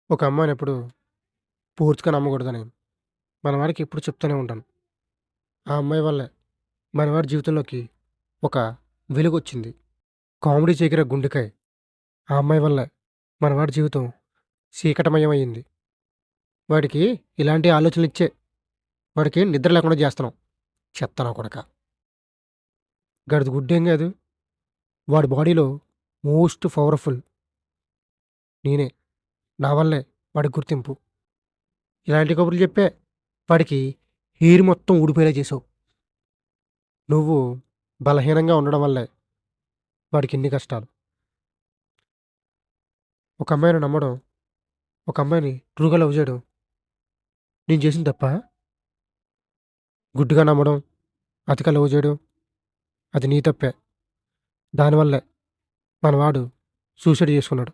ఒక అమ్మాయినెప్పుడు పూర్తిగా నమ్మకూడదని మనవాడికి ఎప్పుడు చెప్తూనే ఉంటాను. ఆ అమ్మాయి వల్లే మనవాడి జీవితంలోకి ఒక వెలుగొచ్చింది. కామెడీ చేకిన గుండెకాయ ఆ అమ్మాయి వల్లే మనవాడి జీవితం చీకటమయమయింది. వాడికి ఇలాంటి ఆలోచనలిచ్చే వాడికి నిద్ర లేకుండా జేస్తున్నాం. చెత్త నా కొడకా! గాడిది గుడ్డేం గాదు. వాడి బాడీలో మోస్ట్ పవర్‌ఫుల్ నేనే. నా వల్లే వాడికి గుర్తింపు. ఇలాంటి కబుర్లు జెప్పే వాడికి హెయిర్ మొత్తం ఊడిపోయేలా చేసావు. నువ్వు బలహీనంగా ఉండడం వల్లే వాడికిన్ని కష్టాలు. ఒక అమ్మాయిని నమ్మడం, ఒక అమ్మాయిని ట్రూగా లవ్ చేయడం నేను చేసిన తప్పా? గుడ్డిగా నమ్మడం, అతిగా లవ్ చేయడం అది నీ తప్పే. దానివల్లే మనవాడు సూసైడ్ చేసుకున్నాడు.